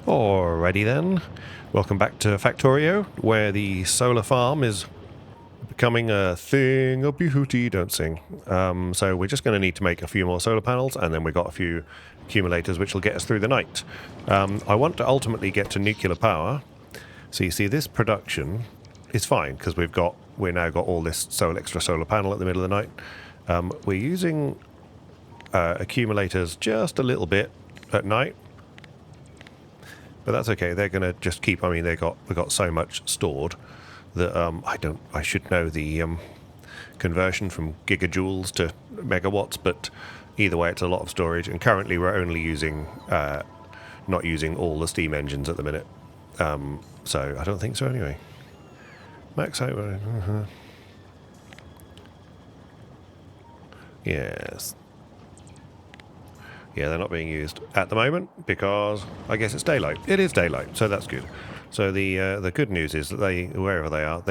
Alrighty then, welcome back to Factorio, where the solar farm is becoming a thing of beauty, don't sing. So we're just going to need to make a few more solar panels, and then we've got a few accumulators which will get us through the night. I want to ultimately get to nuclear power, so you see this production is fine, because we've now got all this extra solar panel at the middle of the night. We're using accumulators just a little bit at night, but that's okay. They're going to just keep. I mean, we've got so much stored that I should know the conversion from gigajoules to megawatts, but either way, it's a lot of storage. And currently, we're only using not using all the steam engines at the minute. So I don't think so anyway. Max out. Yes. Yeah, they're not being used at the moment because I guess it's daylight. It is daylight, so that's good. So the good news is that wherever they are,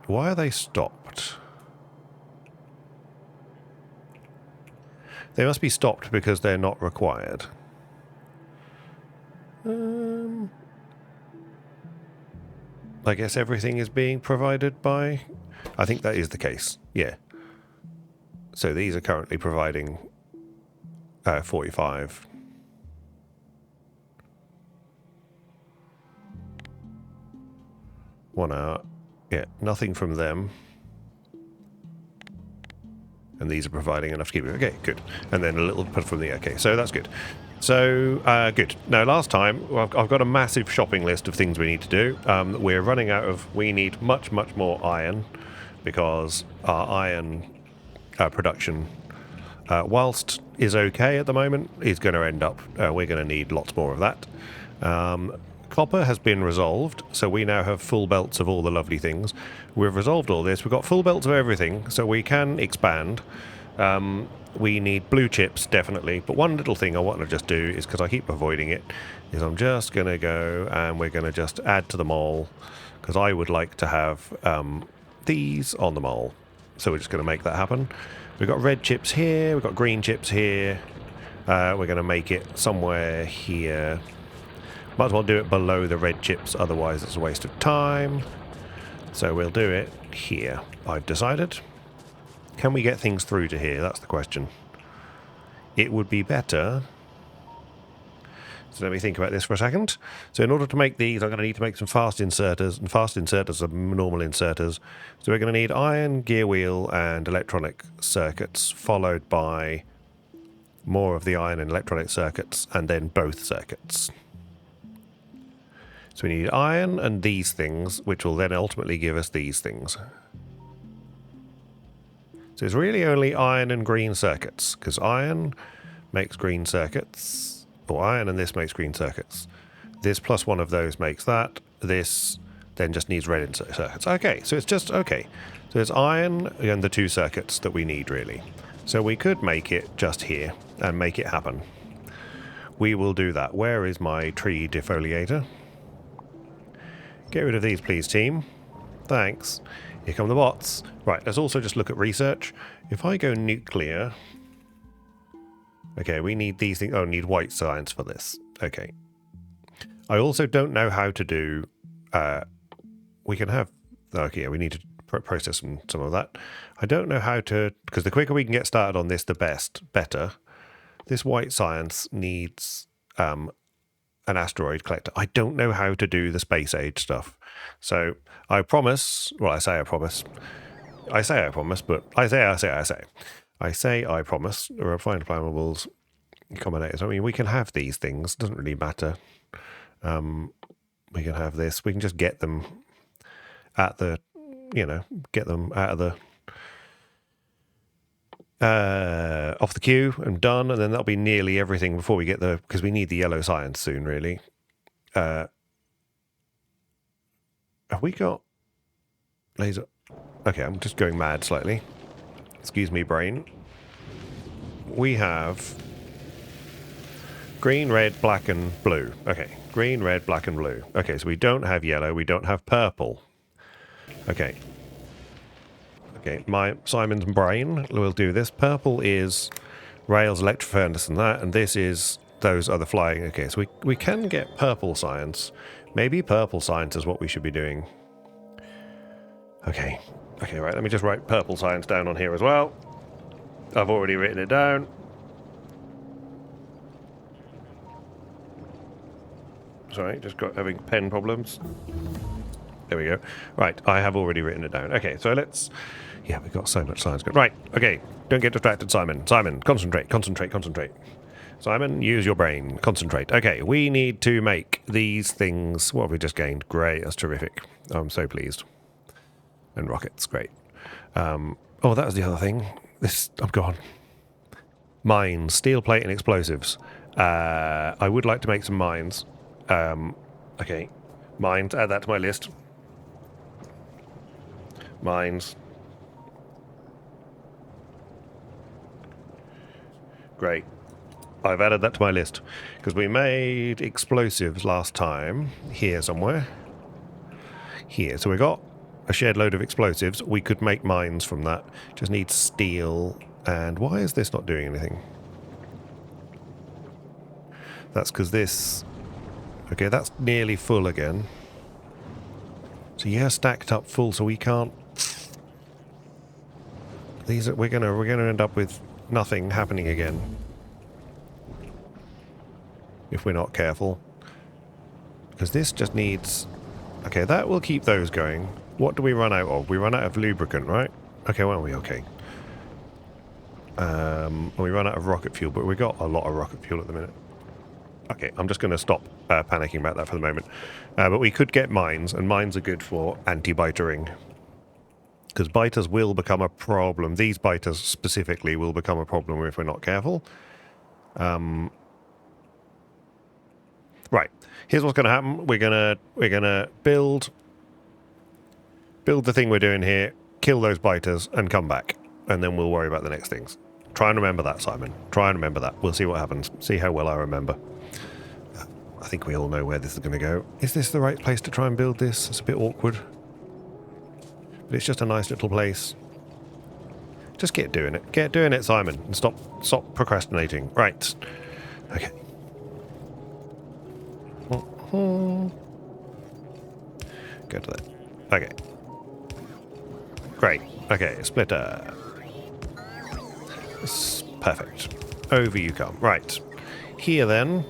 why are they stopped? They must be stopped because they're not required. I guess everything is being provided by. I think that is the case. Yeah. So these are currently providing 45. One hour. Yeah, nothing from them. And these are providing enough to keep it. Okay, good. And then a little bit from the... Okay, so that's good. So, good. Now, last time, I've got a massive shopping list of things we need to do. We're running out of... We need much, much more iron because our iron production, whilst is okay at the moment, is going to end up... we're going to need lots more of that. Copper has been resolved, so we now have full belts of all the lovely things. We've resolved all this. We've got full belts of everything, so we can expand. We need blue chips, definitely. But one little thing I want to just do is, because I keep avoiding it, is I'm just going to go and we're going to just add to the mole, because I would like to have these on the mole. So we're just going to make that happen. We've got red chips here. We've got green chips here. We're going to make it somewhere here. Might as well do it below the red chips, otherwise it's a waste of time. So we'll do it here, I've decided. Can we get things through to here? That's the question. It would be better. So let me think about this for a second. So in order to make these, I'm going to need to make some fast inserters, and fast inserters are normal inserters. So we're going to need iron, gear wheel, and electronic circuits, followed by more of the iron and electronic circuits, and then both circuits. So we need iron and these things, which will then ultimately give us these things. So it's really only iron and green circuits, because iron makes green circuits, or iron and this makes green circuits. This plus one of those makes that. This then just needs red circuits. Okay, so it's just, okay. So it's iron and the two circuits that we need, really. So we could make it just here and make it happen. We will do that. Where is my tree defoliator? Get rid of these, please, team. Thanks. Here come the bots. Right, let's also just look at research. If I go nuclear... Okay, we need these things. Oh, need white science for this. Okay. I also don't know how to do... we can have... Okay, we need to process some of that. I don't know how to... Because the quicker we can get started on this, the better. This white science needs... an asteroid collector. I don't know how to do the space age stuff. So I promise, well, I say I promise, but I say I promise, refined flammables, combinators. I mean, we can have these things, doesn't really matter. We can have this, we can just get them at the, get them out of the, off the queue and done, and then that'll be nearly everything before we get because we need the yellow science soon, really. Have we got laser? Okay, I'm just going mad slightly. Excuse me, brain. We have green, red, black, and blue. Okay, green, red, black, and blue. Okay, so we don't have yellow, we don't have purple. Okay. Okay, my Simon's brain will do this. Purple is rails, electric furnace, and that, and this is those are the flying. Okay, so we can get purple science. Maybe purple science is what we should be doing. Okay. Okay, right, let me just write purple science down on here as well. I've already written it down. Sorry, just got having pen problems. There we go. Right, I have already written it down. Okay, so let's... Yeah, we've got so much science. Right, okay. Don't get distracted, Simon. Simon, concentrate, concentrate, concentrate. Simon, use your brain. Concentrate. Okay, we need to make these things... What have we just gained? Great, that's terrific. I'm so pleased. And rockets, great. Oh, that was the other thing. I'm gone. Mines, steel plate and explosives. I would like to make some mines. Okay. Mines, add that to my list. Mines. Great. I've added that to my list. Because we made explosives last time. Here somewhere. Here. So we got a shared load of explosives. We could make mines from that. Just need steel. And why is this not doing anything? That's because this... Okay, that's nearly full again. So yeah, stacked up full, so we can't... These are, we're gonna end up with nothing happening again. If we're not careful. Because this just needs... Okay, that will keep those going. What do we run out of? We run out of lubricant, right? Okay, well, we okay. We run out of rocket fuel, but we got a lot of rocket fuel at the minute. Okay, I'm just going to stop panicking about that for the moment. But we could get mines, and mines are good for anti-bitering. Because biters will become a problem. These biters specifically will become a problem if we're not careful. Right, here's what's going to happen. We're gonna build the thing we're doing here, kill those biters, and come back. And then we'll worry about the next things. Try and remember that, Simon. Try and remember that. We'll see what happens. See how well I remember. I think we all know where this is going to go. Is this the right place to try and build this? It's a bit awkward. But it's just a nice little place. Just get doing it. Get doing it, Simon. And stop procrastinating. Right. Okay. Go to that. Okay. Great. Okay, splitter. Perfect. Over you come. Right. Here then,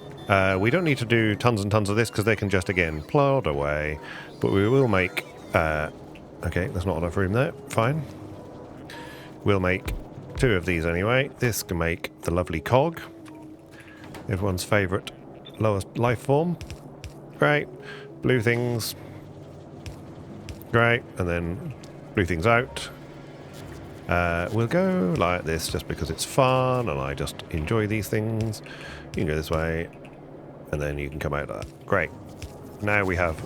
we don't need to do tons and tons of this because they can just, again, plod away. But we will make... okay, there's not enough room there. Fine. We'll make 2 of these anyway. This can make the lovely cog. Everyone's favourite lowest life form. Great. Blue things. Great. And then blue things out. We'll go like this just because it's fun and I just enjoy these things. You can go this way and then you can come out of that. Great. Now we have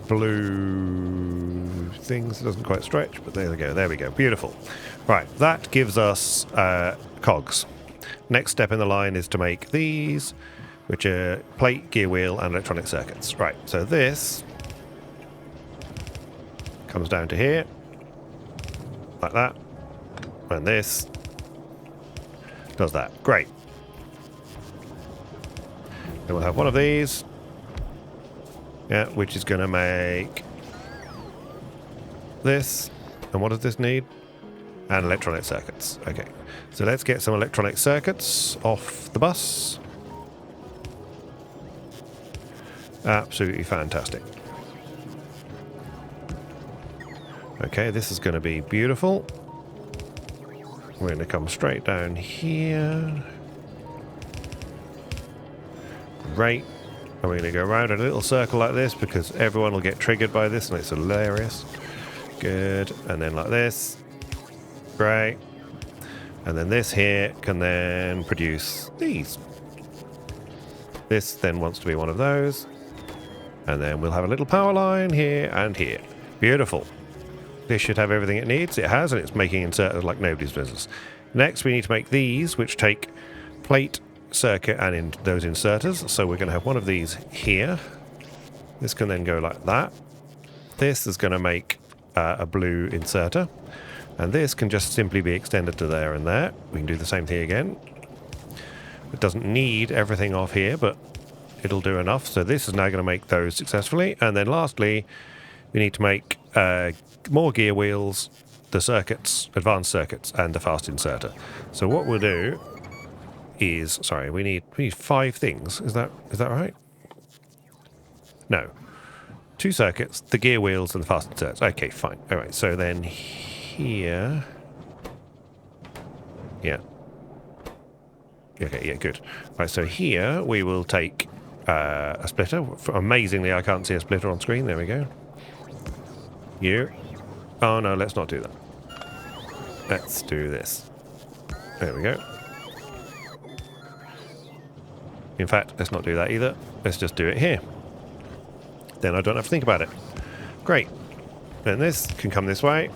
blue things. It doesn't quite stretch, but there we go. There we go. Beautiful. Right. That gives us cogs. Next step in the line is to make these, which are plate, gear wheel, and electronic circuits. Right. So this comes down to here. Like that. And this does that. Great. Then we'll have one of these. Yeah, which is going to make this. And what does this need? And electronic circuits. Okay. So let's get some electronic circuits off the bus. Absolutely fantastic. Okay, this is going to be beautiful. We're going to come straight down here. Great. And we're going to go around in a little circle like this because everyone will get triggered by this and it's hilarious. Good. And then like this. Great. And then this here can then produce these. This then wants to be one of those. And then we'll have a little power line here and here. Beautiful. This should have everything it needs. It has, and it's making inserters like nobody's business. Next, we need to make these, which take plate, circuit, and in those inserters. So we're going to have one of these here. This can then go like that. This is going to make a blue inserter. And this can just simply be extended to there and there. We can do the same thing again. It doesn't need everything off here, but it'll do enough. So this is now going to make those successfully. And then lastly, we need to make more gear wheels, the circuits, advanced circuits, and the fast inserter. So what we'll do is, sorry, we need 5 things. Is that right? No. 2 circuits, the gear wheels, and the fast inserts. Okay, fine. All right, so then here... Yeah. Okay, yeah, good. Right, so here we will take a splitter. Amazingly, I can't see a splitter on screen. There we go. You. Oh, no, let's not do that. Let's do this. There we go. In fact, let's not do that either. Let's just do it here. Then I don't have to think about it. Great. Then this can come this way.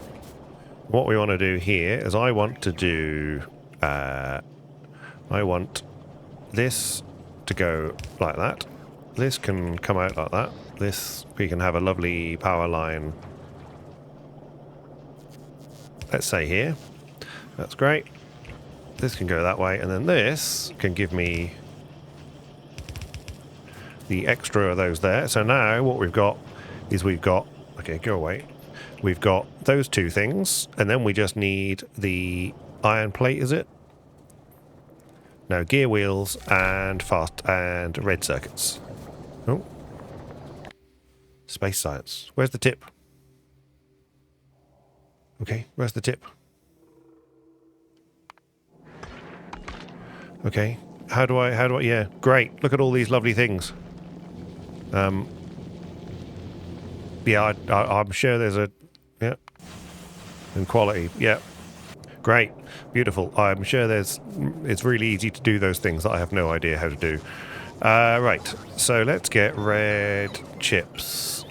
What we want to do here is I want to do... I want this to go like that. This can come out like that. This, we can have a lovely power line, let's say here. That's great. This can go that way, and then this can give me the extra of those there. So now what we've got is we've got... Okay, go away. We've got those 2 things, and then we just need the iron plate, is it? No, gear wheels and fast and red circuits. Oh. Space science. Where's the tip? Okay, where's the tip? Okay. How do I, yeah, great. Look at all these lovely things. Yeah, I'm sure there's a, yeah. And quality, yeah. Great. Beautiful. I'm sure it's really easy to do those things that I have no idea how to do. Right. So let's get red chips.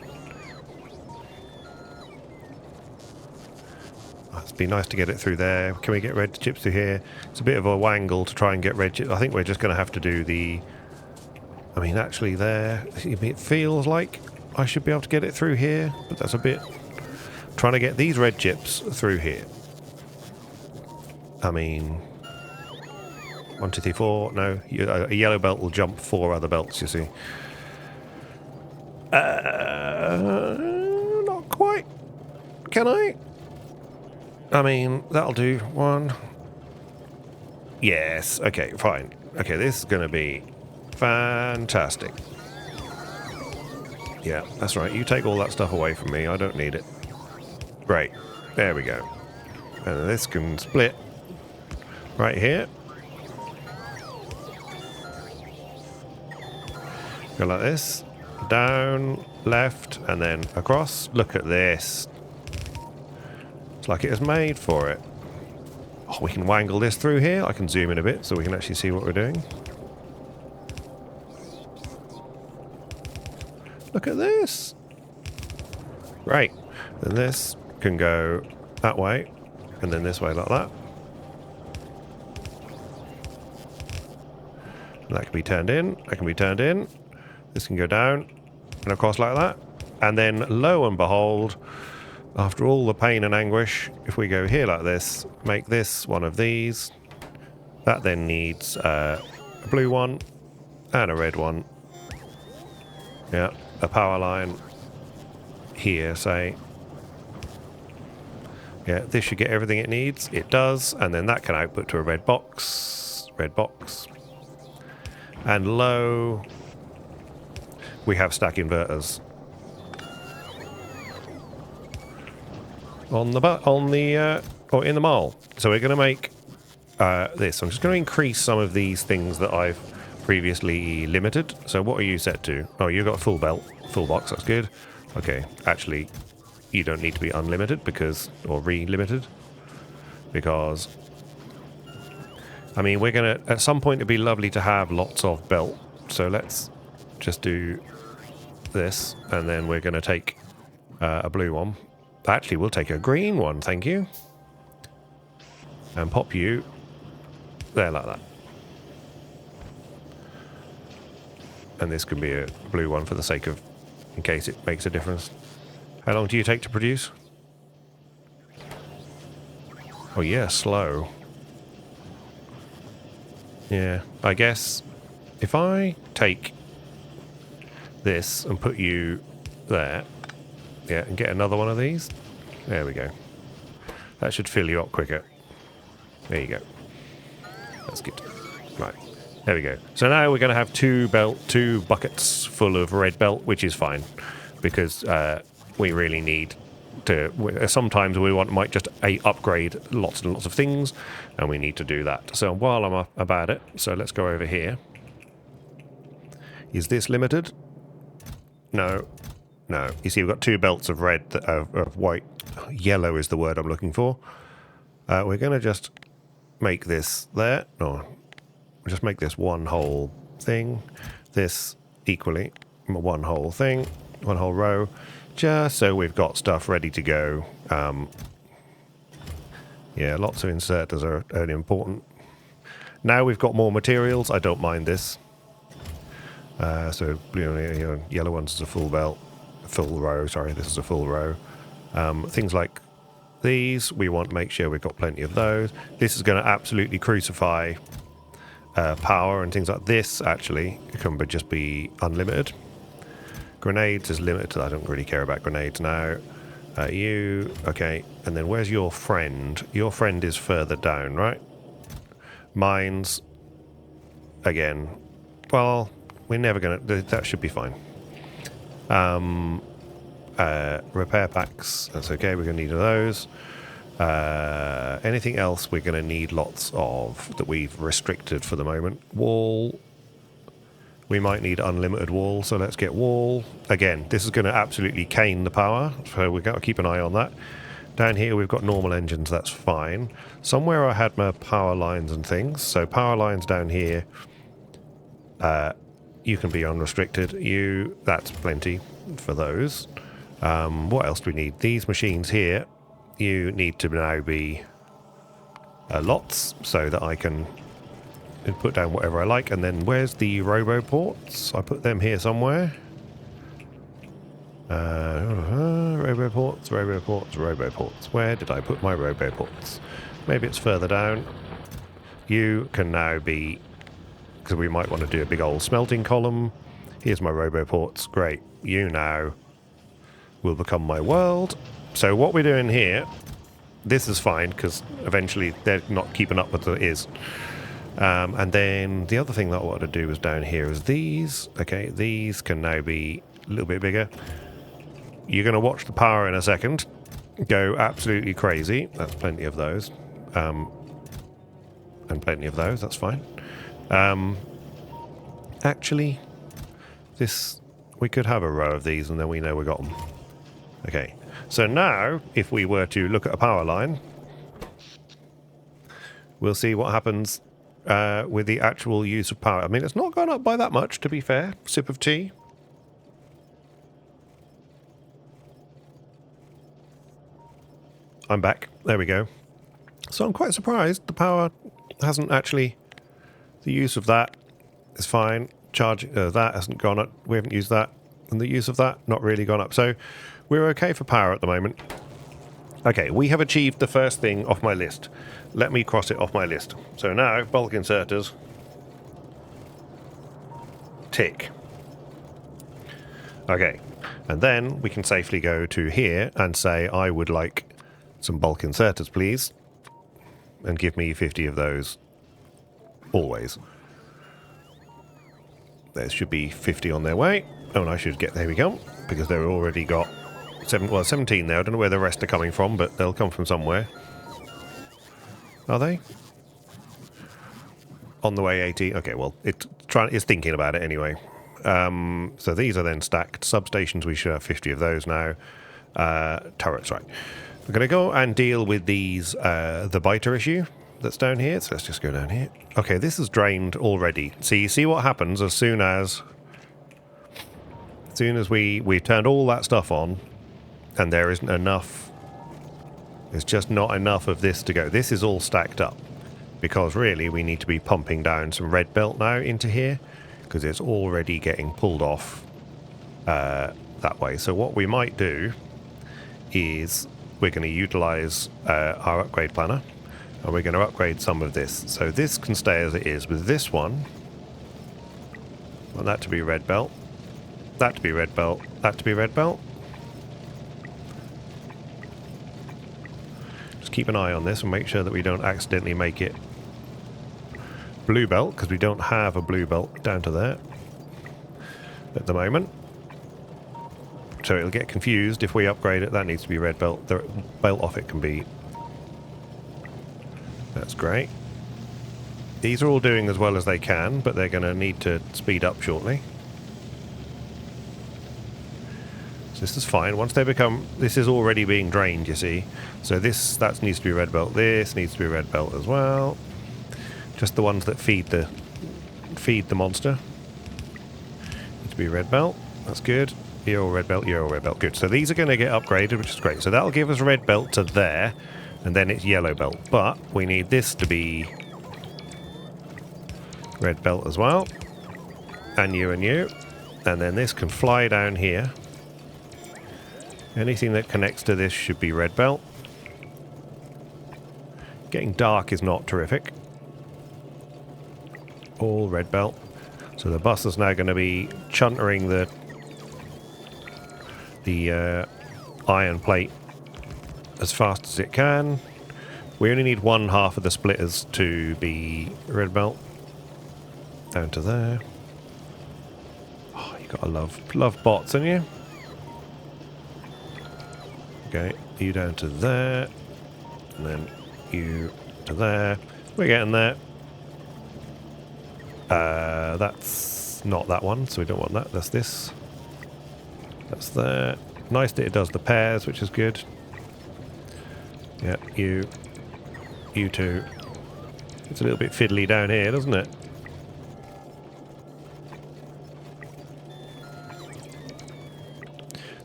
It'd be nice to get it through there. Can we get red chips through here? It's a bit of a wangle to try and get red chips. I think we're just going to have to do the... I mean, actually there, it feels like I should be able to get it through here, but that's a bit... Trying to get these red chips through here. I mean... 1, 2, 3, 4. No, a yellow belt will jump 4 other belts, you see. Not quite. Can I? I mean, that'll do. 1. Yes. Okay, fine. Okay, this is going to be fantastic. Yeah, that's right. You take all that stuff away from me. I don't need it. Great. There we go. And this can split right here. Go like this. Down, left, and then across. Look at this. It's like it was made for it. Oh, we can wangle this through here. I can zoom in a bit so we can actually see what we're doing. Look at this. Right. Then this can go that way, and then this way like that. And that can be turned in. That can be turned in. This can go down and across like that. And then, lo and behold, after all the pain and anguish, if we go here like this, make this one of these. That then needs a blue one and a red one. Yeah, a power line here, say. Yeah, this should get everything it needs. It does. And then that can output to a red box. Red box. And lo, we have stack inverters in the mall. So we're going to make this. I'm just going to increase some of these things that I've previously limited. So what are you set to? Oh, you've got full belt, full box. That's good. Okay, actually, you don't need to be unlimited because, or re-limited, because, I mean, we're going to, at some point it'd be lovely to have lots of belt. So let's just do this, and then we're going to take a blue one. Actually, we'll take a green one, thank you. And pop you there like that. And this can be a blue one for the sake of, in case it makes a difference. How long do you take to produce? Oh yeah, slow. Yeah, I guess if I take this and put you there, yeah, and get another one of these. There we go. That should fill you up quicker. There you go. That's good. Right. There we go. So now we're going to have two buckets full of red belt, which is fine because we really need to. Sometimes we might just upgrade lots and lots of things, and we need to do that. So while I'm about it, so let's go over here. Is this limited? No. No. You see, we've got two belts of red, of white. Yellow is the word I'm looking for. We're going to just make this there. No. Just make this one whole thing. This equally. One whole thing. One whole row. Just so we've got stuff ready to go. Yeah, lots of inserters are important. Now we've got more materials. I don't mind this. So yellow ones is a full belt. Full row, sorry, this is a full row. Things like these, we want to make sure we've got plenty of those. This is going to absolutely crucify power, and things like this actually can just be unlimited. Grenades is limited to that. I don't really care about grenades now. Okay, and then where's your friend? Your friend is further down, right? Mines, again, well, we're never going to, that should be fine. Repair packs, that's okay, we're going to need those. Anything else we're going to need lots of that we've restricted for the moment. Wall, we might need unlimited wall, so let's get wall. Again, this is going to absolutely cane the power, so we've got to keep an eye on that. Down here we've got normal engines, that's fine. Somewhere I had my power lines and things, so power lines down here, you can be unrestricted. That's plenty for those. What else do we need? These machines here, you need to now be lots so that I can put down whatever I like. And then where's the roboports? I put them here somewhere. Roboports. Where did I put my roboports? Maybe it's further down. You can now be, because we might want to do a big old smelting column. Here's my roboports. Great. You now will become my world. So what we're doing here, this is fine because eventually they're not keeping up with it is. And then the other thing that I wanted to do was down here is these. Okay, these can now be a little bit bigger. You're going to watch the power in a second go absolutely crazy. That's plenty of those. And plenty of those, that's fine. Actually, we could have a row of these and then we know we got them. Okay, so now if we were to look at a power line, we'll see what happens with the actual use of power. I mean, it's not gone up by that much, to be fair. Sip of tea. I'm back. There we go. So I'm quite surprised the power hasn't actually... The use of that is fine. Charge that hasn't gone up. We haven't used that. And the use of that, not really gone up. So we're okay for power at the moment. Okay, we have achieved the first thing off my list. Let me cross it off my list. So now, bulk inserters. Tick. Okay, and then we can safely go to here and say, I would like some bulk inserters, please. And give me 50 of those. Always. There should be 50 on their way. Oh, and I should get... There we go. Because they've already got... 17 there. I don't know where the rest are coming from, but they'll come from somewhere. Are they? On the way 18. Okay, well, it's thinking about it anyway. So these are then stacked. Substations, we should have 50 of those now. Turrets, right. We're going to go and deal with these, the biter issue that's down here. So let's just go down here. Okay, this is drained already. So you see what happens as soon as we've turned all that stuff on, and there isn't enough. There's just not enough of this to go. This is all stacked up because really we need to be pumping down some red belt now into here because it's already getting pulled off that way. So what we might do is we're going to utilize our upgrade planner And we're going to upgrade some of this. So this can stay as it is. With this one, I want that to be red belt. That to be red belt. That to be red belt. Just keep an eye on this and make sure that we don't accidentally make it blue belt, because we don't have a blue belt down to there at the moment. So it'll get confused if we upgrade it. That needs to be red belt. The belt off it can be. That's great. These are all doing as well as they can, but they're going to need to speed up shortly. So this is fine. Once they become... This is already being drained, you see. So that needs to be red belt. This needs to be red belt as well. Just the ones that feed the monster. Need to be red belt. That's good. You're all red belt. You're all red belt. Good. So these are going to get upgraded, which is great. So that'll give us red belt to there, and then it's yellow belt. But we need this to be red belt as well. And you and you. And then this can fly down here. Anything that connects to this should be red belt. Getting dark is not terrific. All red belt. So the bus is now going to be chuntering the iron plate as fast as it can. We only need one half of the splitters to be red belt. Down to there. Oh, you gotta love bots, haven't you? Okay, you down to there, and then you to there. We're getting there. That's not that one, so we don't want that. That's this. That's there. Nice that it does the pairs, which is good. Yeah, you two. It's a little bit fiddly down here, doesn't it?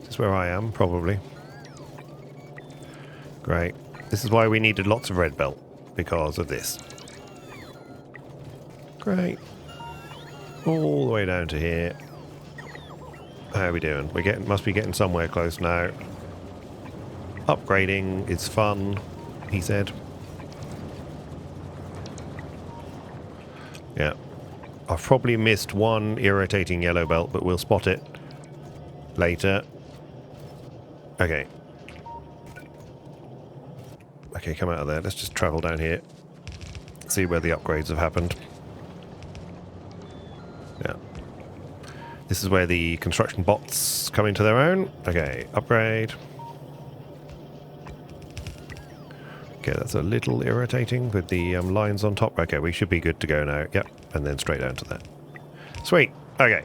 This is where I am, probably. Great. This is why we needed lots of red belt, because of this. Great. All the way down to here. How are we doing? Must be getting somewhere close now. Upgrading is fun, he said. Yeah. I've probably missed one irritating yellow belt, but we'll spot it later. Okay. Okay, come out of there. Let's just travel down here. See where the upgrades have happened. Yeah. This is where the construction bots come into their own. Okay, upgrade. Okay, that's a little irritating with the lines on top. Okay, we should be good to go now. Yep, and then straight down to that. Sweet. Okay,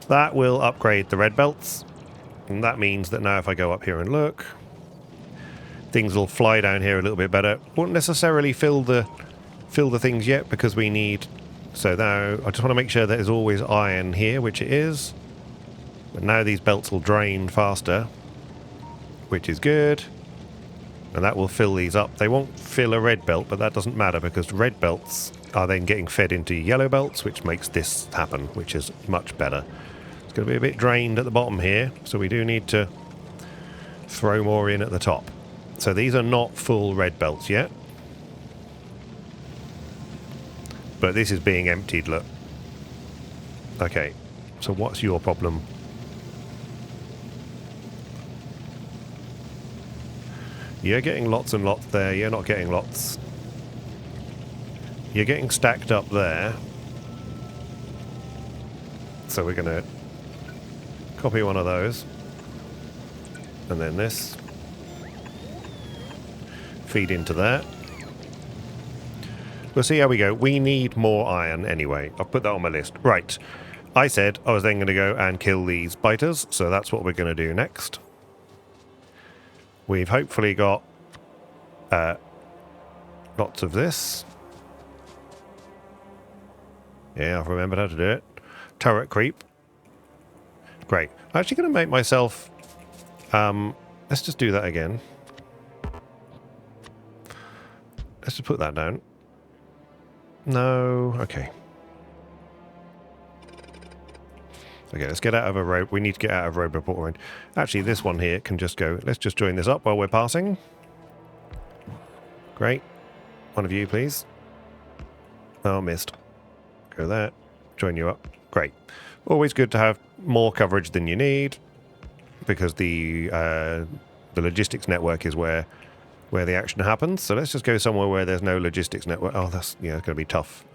that will upgrade the red belts. And that means that now if I go up here and look, things will fly down here a little bit better. Won't necessarily fill the things yet because we need... So now I just want to make sure that there's always iron here, which it is. But now these belts will drain faster, which is good. And that will fill these up. They won't fill a red belt, but that doesn't matter because red belts are then getting fed into yellow belts, which makes this happen, which is much better. It's going to be a bit drained at the bottom here, so we do need to throw more in at the top. So these are not full red belts yet. But this is being emptied, look. Okay, so what's your problem? You're getting lots and lots there. You're not getting lots. You're getting stacked up there. So we're going to copy one of those. And then this. Feed into that. We'll see how we go. We need more iron anyway. I'll put that on my list. Right. I said I was then going to go and kill these biters, so that's what we're going to do next. We've hopefully got lots of this. Yeah, I've remembered how to do it. Turret creep. Great. I'm actually going to make myself... let's just do that again. Let's just put that down. No, okay. Okay, let's get out of a road. We need to get out of road report range. Actually, this one here can just go. Let's just join this up while we're passing. Great. One of you, please. Oh, missed. Go there. Join you up. Great. Always good to have more coverage than you need, because the logistics network is where the action happens. So let's just go somewhere where there's no logistics network. Oh, that's it's going to be tough.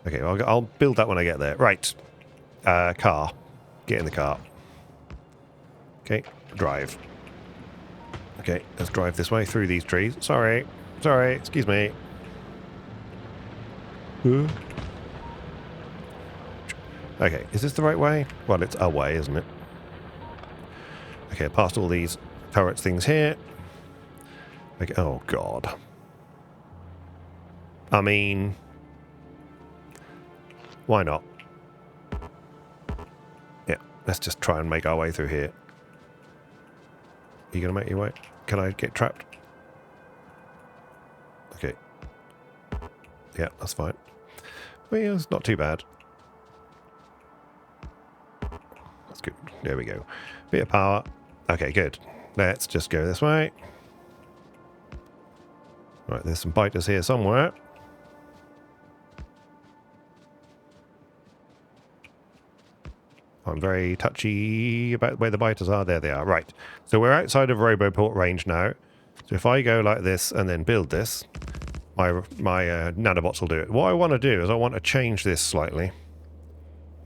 Okay, I'll build that when I get there. Right. Car. Get in the car. Okay, drive. Okay, let's drive this way through these trees. Sorry, excuse me. Okay, is this the right way? Well, it's a way, isn't it? Okay, past all these turrets things here. Okay, oh, God. I mean, why not? Yeah, let's just try and make our way through here. Are you going to make your way? Can I get trapped? Okay. Yeah, that's fine. Well, it's not too bad. That's good. There we go. Bit of power. Okay, good. Let's just go this way. Right, there's some biters here somewhere. I'm very touchy about where the biters are. There they are. Right. So we're outside of Roboport range now. So if I go like this and then build this, my nanobots will do it. What I want to do is I want to change this slightly.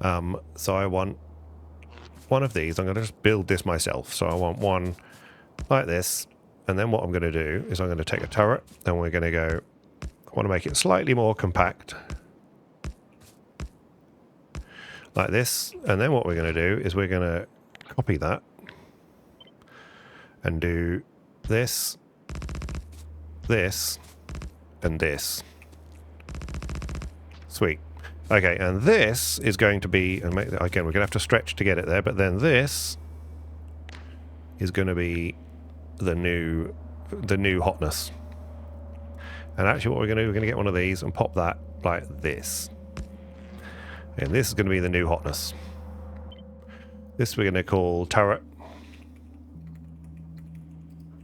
So I want one of these. I'm going to just build this myself. So I want one like this. And then what I'm going to do is I'm going to take a turret. And we're going to go... I want to make it slightly more compact. Like this. And then what we're going to do is we're going to copy that. And do this. This. And this. Sweet. Okay, and this is going to be... And again, we're going to have to stretch to get it there. But then this is going to be the new hotness. And actually what we're going to do, we're going to get one of these and pop that like this. And this is going to be the new hotness. This we're going to call turret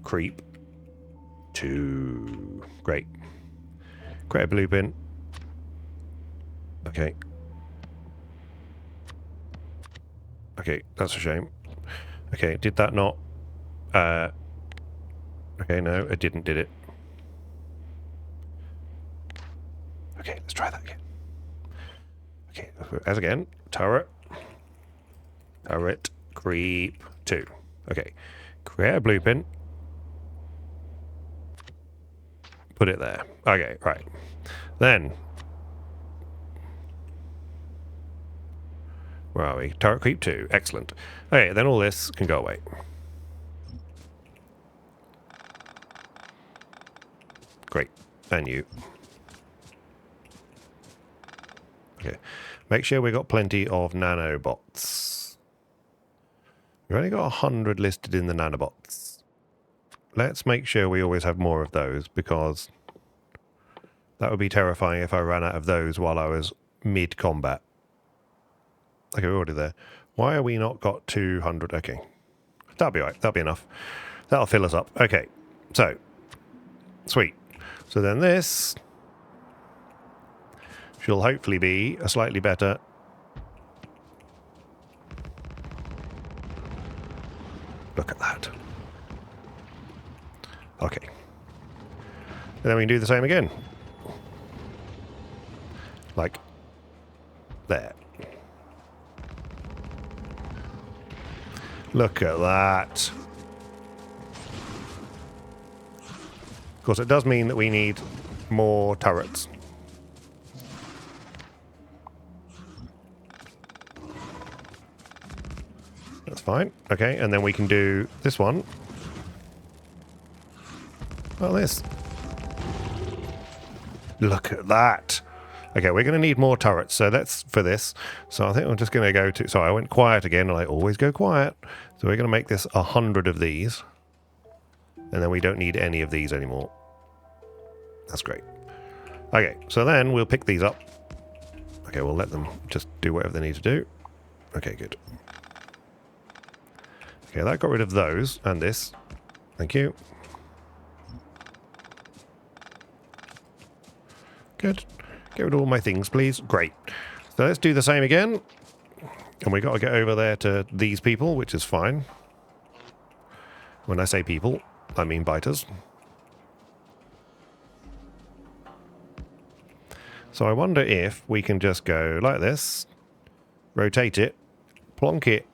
creep 2. Great. Create a blueprint. Okay. Okay, that's a shame. Okay, did that not... okay, no, it didn't, did it? Okay, let's try that again. Okay, as again, turret creep 2. Okay, create a blueprint. Put it there. Okay, right. Then, where are we? Turret creep 2. Excellent. Okay, then all this can go away. Great. And you. Okay. Make sure we've got plenty of nanobots. We've only got 100 listed in the nanobots. Let's make sure we always have more of those, because that would be terrifying if I ran out of those while I was mid-combat. Okay, we're already there. Why are we not got 200? Okay. That'll be right. That'll be enough. That'll fill us up. Okay. So, sweet. So then this shall hopefully be a slightly better... Look at that. Okay. And then we can do the same again. Like there. Look at that. Of course, it does mean that we need more turrets. That's fine. Okay, and then we can do this one. Well, this. Look at that. Okay, we're going to need more turrets, so that's for this. So I think I'm just going to go to... Sorry, I went quiet again, and I always go quiet. So we're going to make this 100 of these. And then we don't need any of these anymore. That's great. Okay, so then we'll pick these up. Okay, we'll let them just do whatever they need to do. Okay, good. Okay, that got rid of those, and this. Thank you. Good. Get rid of all my things, please. Great. So let's do the same again. And we got to get over there to these people, which is fine. When I say people, I mean biters. So I wonder if we can just go like this, rotate it, plonk it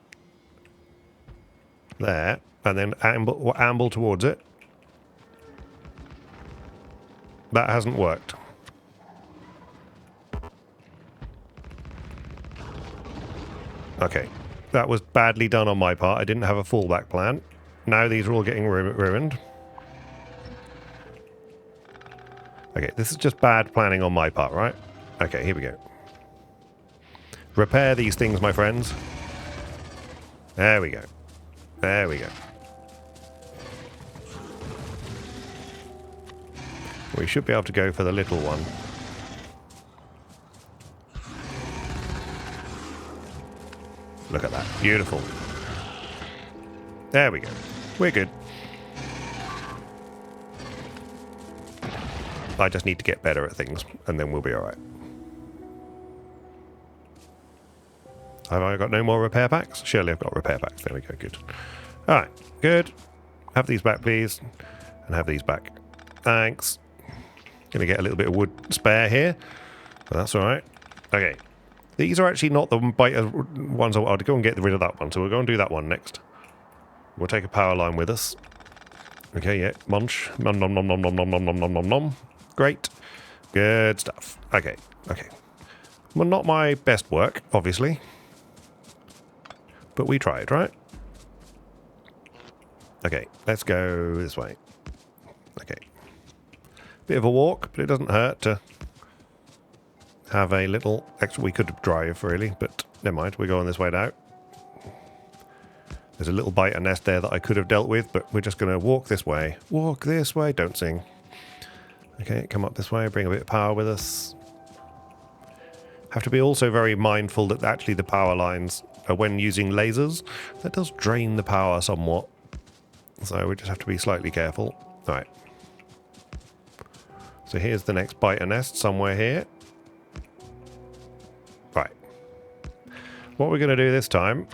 there, and then amble towards it. That hasn't worked. Okay, that was badly done on my part. I didn't have a fallback plan. Now these are all getting ruined. Okay, this is just bad planning on my part, right? Okay, here we go. Repair these things, my friends. There we go. There we go. We should be able to go for the little one. Look at that. Beautiful. There we go. We're good. I just need to get better at things, and then we'll be alright. Have I got no more repair packs? Surely I've got repair packs. There we go. Good. Alright. Good. Have these back, please. And have these back. Thanks. Gonna get a little bit of wood spare here. But that's alright. Okay. These are actually not the biter ones. I'll go and get rid of that one. So we'll go and do that one next. We'll take a power line with us. Okay, yeah. Munch. Nom nom nom nom nom nom nom nom nom nom nom. Great. Good stuff. Okay. Okay. Well, not my best work, obviously. But we tried, right? Okay. Let's go this way. Okay. Bit of a walk, but it doesn't hurt to have a little extra. We could drive, really, but never mind. We're going this way now. There's a little biter nest there that I could have dealt with, but we're just going to walk this way. Walk this way. Don't sing. Okay, come up this way. Bring a bit of power with us. Have to be also very mindful that actually the power lines, when using lasers, that does drain the power somewhat. So we just have to be slightly careful. All right. So here's the next biter nest somewhere here. Right. What we're going to do this time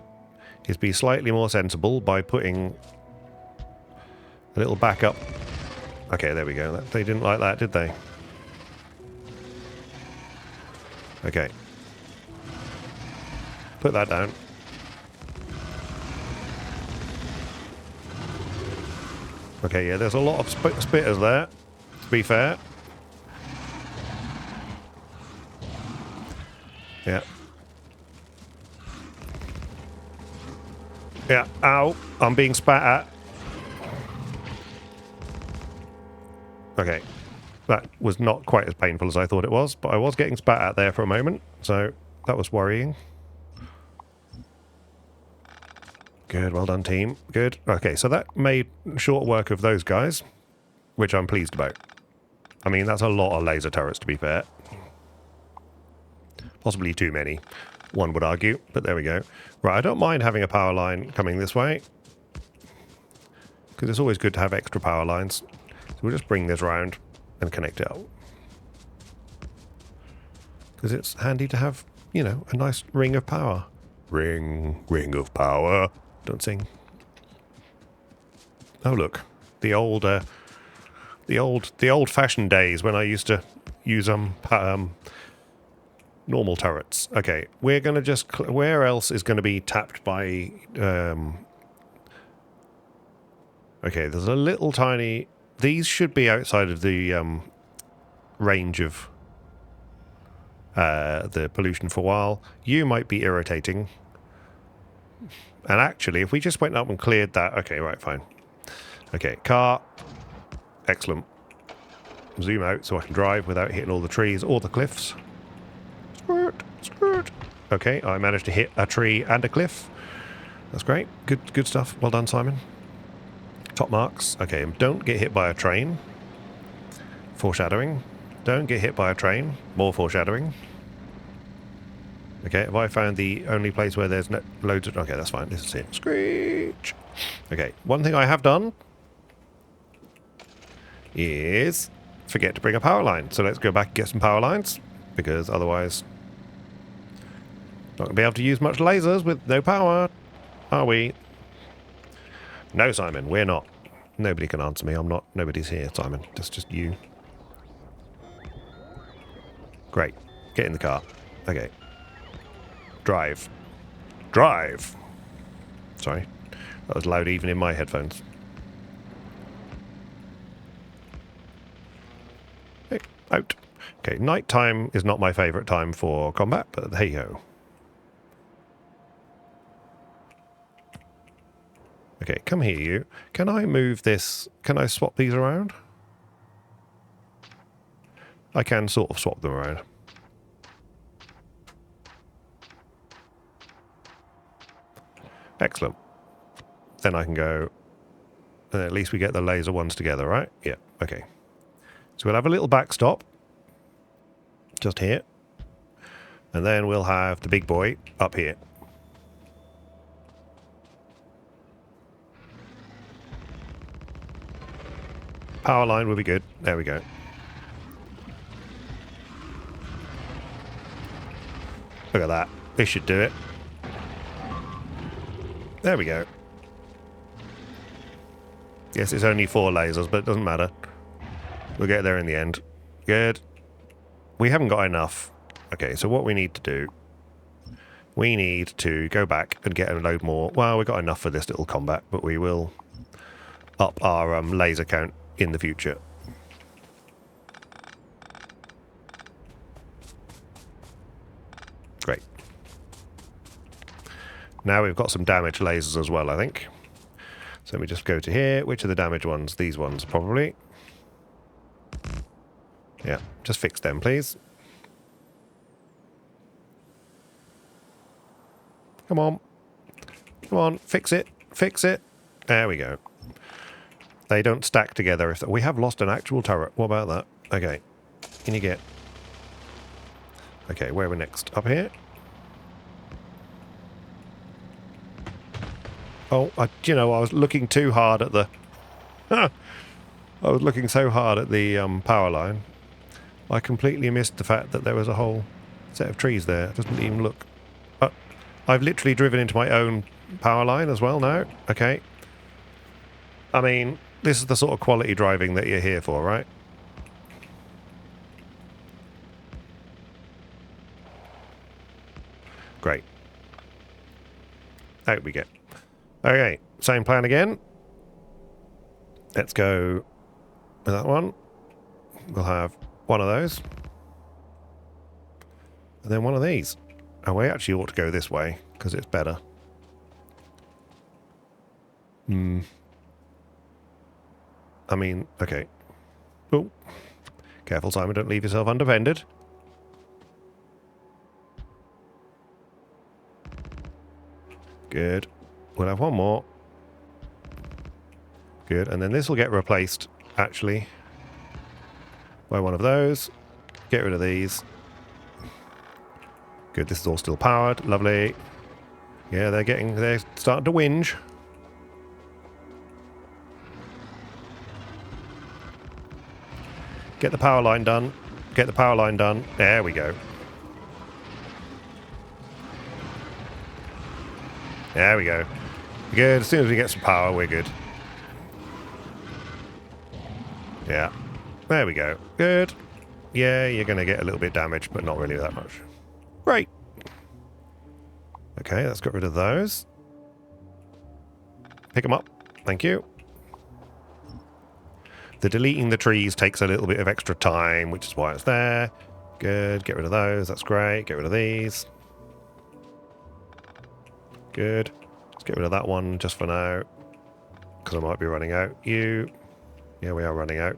is be slightly more sensible by putting a little backup. Okay, there we go. They didn't like that, did they? Okay. Put that down. Okay, yeah, there's a lot of spitters there, to be fair. Yeah. Yeah, ow. I'm being spat at. Okay. That was not quite as painful as I thought it was, but I was getting spat at there for a moment, so that was worrying. Good, well done, team. Good. Okay, so that made short work of those guys, which I'm pleased about. I mean, that's a lot of laser turrets, to be fair. Possibly too many, one would argue, but there we go. Right, I don't mind having a power line coming this way, because it's always good to have extra power lines. So we'll just bring this round and connect it up. Because it's handy to have, you know, a nice ring of power. Ring of power. Don't sing. Oh look, the old-fashioned days when I used to use normal turrets. Okay, we're gonna just where else is going to be tapped by? Okay, there's a little tiny. These should be outside of the range of the pollution for a while. You might be irritating. And actually, if we just went up and cleared that... Okay, right, fine. Okay, car. Excellent. Zoom out so I can drive without hitting all the trees or the cliffs. Skirt, skirt. Okay, I managed to hit a tree and a cliff. That's great. Good stuff. Well done, Simon. Top marks. Okay, don't get hit by a train. Foreshadowing. Don't get hit by a train. More foreshadowing. Okay, have I found the only place where there's loads of... Okay, that's fine. This is it. Screech! Okay, one thing I have done is forget to bring a power line. So let's go back and get some power lines, because otherwise not going to be able to use much lasers with no power, are we? No, Simon, we're not. Nobody can answer me. I'm not. Nobody's here, Simon. It's just you. Great. Get in the car. Okay. Drive. Drive! Sorry. That was loud even in my headphones. Hey, out. Okay, night time is not my favourite time for combat, but hey ho. Okay, come here you. Can I move this? Can I swap these around? I can sort of swap them around. Excellent. Then I can go, and at least we get the laser ones together, right? Yeah, okay. So we'll have a little backstop, just here. And then we'll have the big boy up here. Power line will be good. There we go. Look at that. This should do it. There we go. Yes, it's only 4 lasers, but it doesn't matter. We'll get there in the end. Good. We haven't got enough. Okay, so what we need to do... We need to go back and get a load more. Well, we've got enough for this little combat, but we will up our laser count in the future. Great. Now we've got some damaged lasers as well, I think. So let me just go to here. Which are the damaged ones? These ones, probably. Yeah, just fix them, please. Come on. Come on, fix it. Fix it. There we go. They don't stack together. If we have lost an actual turret. What about that? Okay. Can you get... Okay, where are we next? Up here? Oh, you know, I was looking too hard at the... I was looking so hard at the power line. I completely missed the fact that there was a whole set of trees there. It doesn't even look... I've literally driven into my own power line as well now. Okay. I mean, this is the sort of quality driving that you're here for, right? Great. Out we get. Okay, same plan again. Let's go with that one. We'll have one of those. And then one of these. Oh, we actually ought to go this way, because it's better. I mean, okay. Oh. Careful, Simon, don't leave yourself undefended. Good. We'll have one more. Good, and then this will get replaced, actually, by one of those. Get rid of these. Good, this is all still powered. Lovely. Yeah, they're starting to whinge. Get the power line done. Get the power line done. There we go. There we go. Good. As soon as we get some power, we're good. Yeah. There we go. Good. Yeah, you're going to get a little bit damaged, but not really that much. Great. Okay, let's get rid of those. Pick them up. Thank you. The deleting the trees takes a little bit of extra time, which is why it's there. Good. Get rid of those. That's great. Get rid of these. Good. Let's get rid of that one just for now, because I might be running out. You. Yeah, we are running out.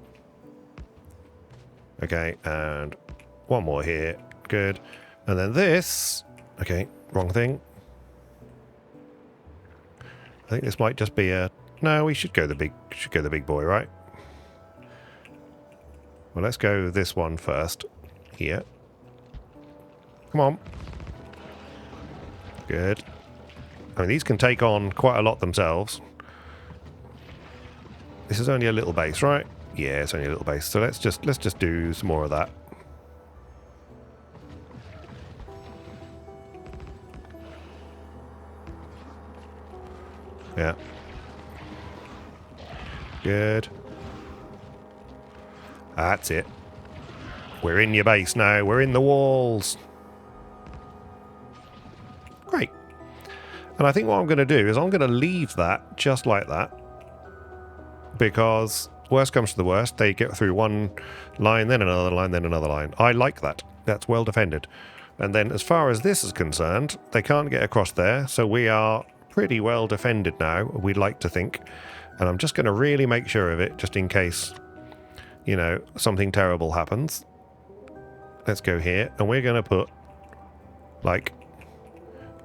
Okay, and one more here. Good. And then this. Okay, wrong thing. I think this might just be a... No, we should go the big boy, right? Well, let's go this one first. Here. Come on. Good. I mean, these can take on quite a lot themselves. This is only a little base, right? Yeah, it's only a little base. So let's just do some more of that. Yeah. Good. That's it. We're in your base now. We're in the walls. Great. And I think what I'm going to do is I'm going to leave that just like that. Because worst comes to the worst, they get through one line, then another line, then another line. I like that. That's well defended. And then as far as this is concerned, they can't get across there. So we are pretty well defended now, we'd like to think. And I'm just going to really make sure of it, just in case, you know, something terrible happens. Let's go here, and we're going to put, like,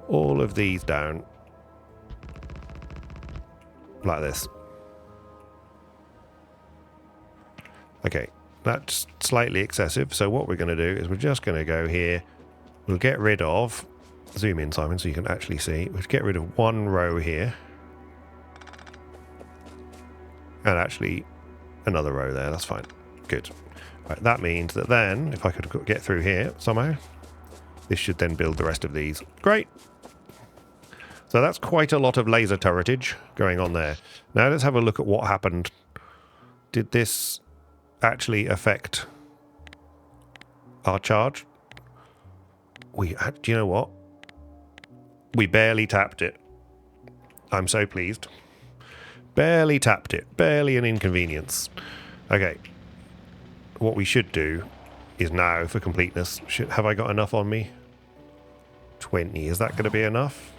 all of these down. Like this. Okay, that's slightly excessive, so what we're going to do is we're just going to go here. We'll get rid of... Zoom in, Simon, so you can actually see. We'll get rid of one row here. And actually, another row there. That's fine. Good. Right, that means that then, if I could get through here somehow, this should then build the rest of these. Great! So that's quite a lot of laser turretage going on there. Now let's have a look at what happened. Did this actually affect our charge? Do you know what? We barely tapped it. I'm so pleased. Barely tapped it. Barely an inconvenience. Okay. What we should do is now, for completeness, have I got enough on me? 20. Is that going to be enough?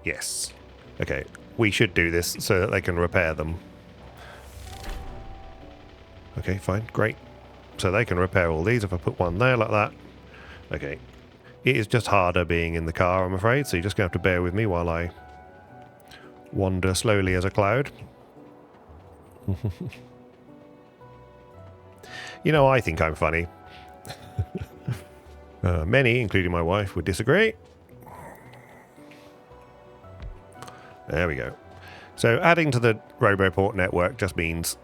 Yes. Okay. We should do this so that they can repair them. Okay, fine. Great. So they can repair all these if I put one there like that. Okay. It is just harder being in the car, I'm afraid, so you're just going to have to bear with me while I wander slowly as a cloud. You know, I think I'm funny. Many, including my wife, would disagree. There we go. So adding to the Roboport network just means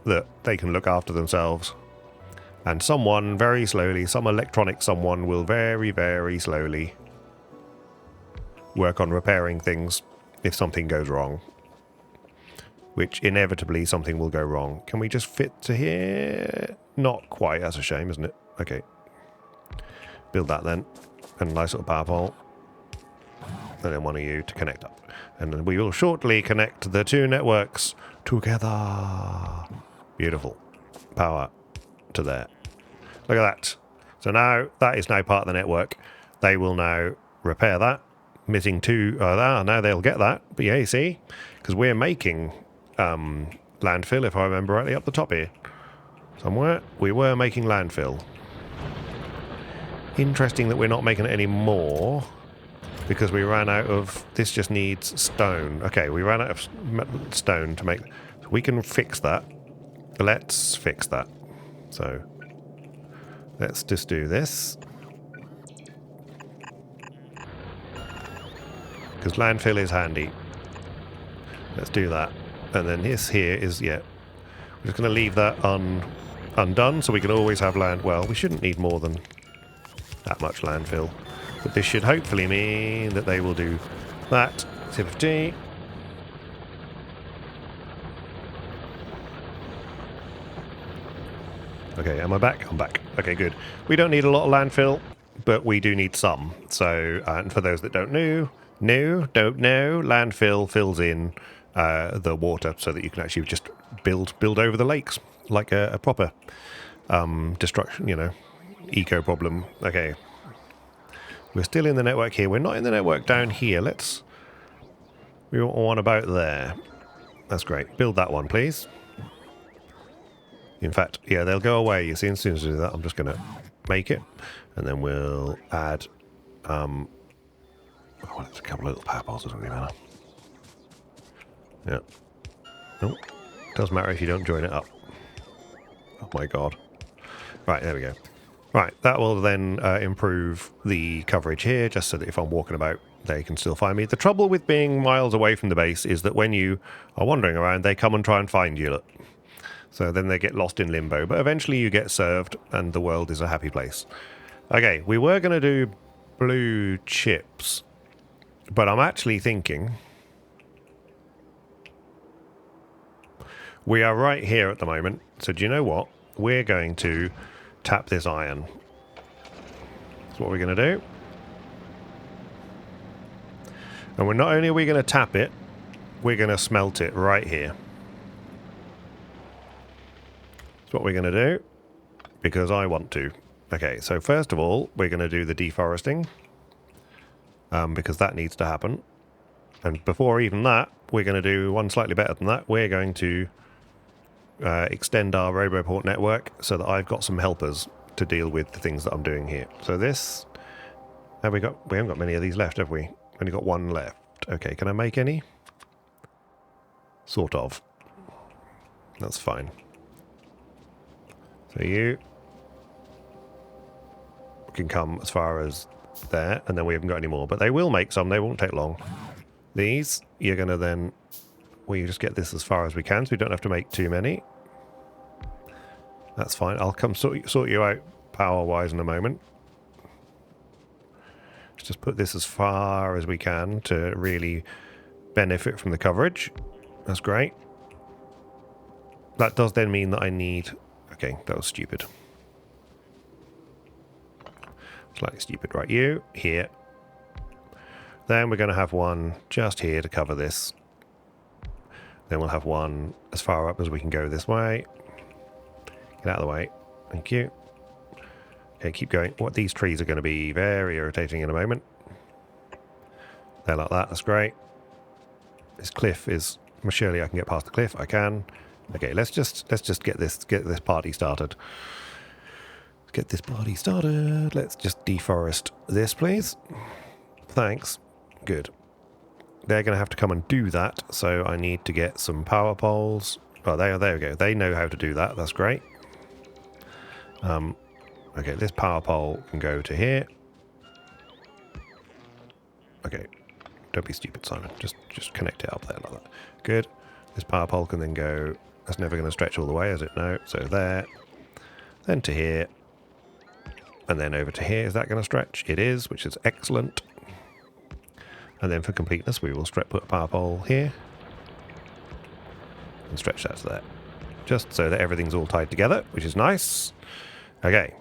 that they can look after themselves. And someone, very slowly, some electronic someone will very, very slowly work on repairing things if something goes wrong. Which, inevitably, something will go wrong. Can we just fit to here? Not quite. That's a shame, isn't it? Okay. Build that then. And a nice little power pole. And then one of you to connect up. And then we will shortly connect the two networks together. Beautiful. Power to there. Look at that. So now, that is now part of the network. They will now repair that. Missing two. Now they'll get that. But yeah, you see? Because we're making landfill, if I remember rightly, up the top here. Somewhere. We were making landfill. Interesting that we're not making it anymore. Because we ran out of... This just needs stone. Okay, we ran out of stone to make... So we can fix that. Let's fix that. So, let's just do this. Because landfill is handy. Let's do that. And then this here is, yeah. We're just going to leave that undone so we can always have land. Well, we shouldn't need more than that much landfill. But this should hopefully mean that they will do that. Tip of tea. Okay, am I back? I'm back. Okay, good. We don't need a lot of landfill, but we do need some. So, and for those that don't know, landfill fills in the water so that you can actually just build over the lakes like a proper destruction, you know, eco problem. Okay. We're still in the network here. We're not in the network down here. We want one about there. That's great. Build that one, please. In fact, yeah, they'll go away. You see, as soon as I do that, I'm just going to make it. And then we'll add... it's a couple of little power poles, doesn't really matter. Yeah. Oh, doesn't matter if you don't join it up. Oh my god. Right, there we go. Right, that will then improve the coverage here, just so that if I'm walking about, they can still find me. The trouble with being miles away from the base is that when you are wandering around, they come and try and find you. Look. So then they get lost in limbo. But eventually you get served, and the world is a happy place. Okay, we were going to do blue chips, but I'm actually thinking we are right here at the moment. So do you know what? We're going to tap this iron. That's what we're going to do. And we're not only are we going to tap it, we're going to smelt it right here. That's what we're going to do, because I want to. Okay, so first of all, we're going to do the deforesting, because that needs to happen. And before even that, we're going to do one slightly better than that. We're going to extend our Roboport network so that I've got some helpers to deal with the things that I'm doing here. So this, we haven't got many of these left, have we? Only got one left. Okay, can I make any? Sort of. That's fine. So you can come as far as there, and then we haven't got any more. But they will make some, they won't take long. These, you're going to then, we just get this as far as we can, so we don't have to make too many. That's fine. I'll come sort you out power-wise in a moment. Let's just put this as far as we can to really benefit from the coverage. That's great. That does then mean that I need... Okay, that was stupid. Slightly stupid. Right, you, here. Then we're going to have one just here to cover this. Then we'll have one as far up as we can go this way. Get out of the way. Thank you. Okay, keep going. What these trees are going to be very irritating in a moment. They're like that. That's great. This cliff is... Surely I can get past the cliff. I can. Okay, let's just get this party started. Get this party started. Let's just deforest this, please. Thanks. Good. They're going to have to come and do that, so I need to get some power poles. Oh, there we go. They know how to do that. That's great. Okay, this power pole can go to here. Okay. Don't be stupid, Simon. Just connect it up there like that. Good. This power pole can then go... That's never going to stretch all the way, is it? No. So there. Then to here. And then over to here. Is that going to stretch? It is, which is excellent. And then for completeness, we will put a power pole here. And stretch that to there. Just so that everything's all tied together, which is nice. Okay.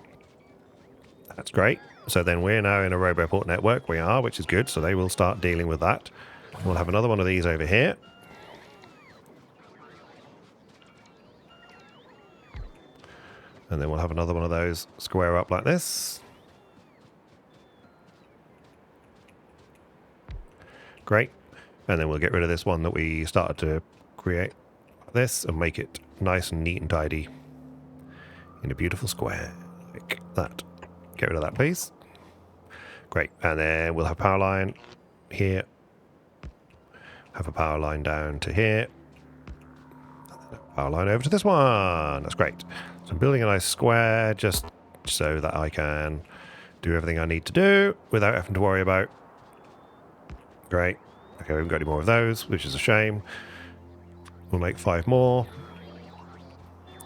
That's great. So then we're now in a Roboport network. We are, which is good. So they will start dealing with that. We'll have another one of these over here. And then we'll have another one of those square up like this. Great. And then we'll get rid of this one that we started to create like this and make it nice and neat and tidy in a beautiful square like that. Get rid of that, please. Great. And then we'll have a power line here. Have a power line down to here. Power line over to this one. That's great. So I'm building a nice square just so that I can do everything I need to do without having to worry about. Great. Okay, we haven't got any more of those, which is a shame. We'll make 5 more.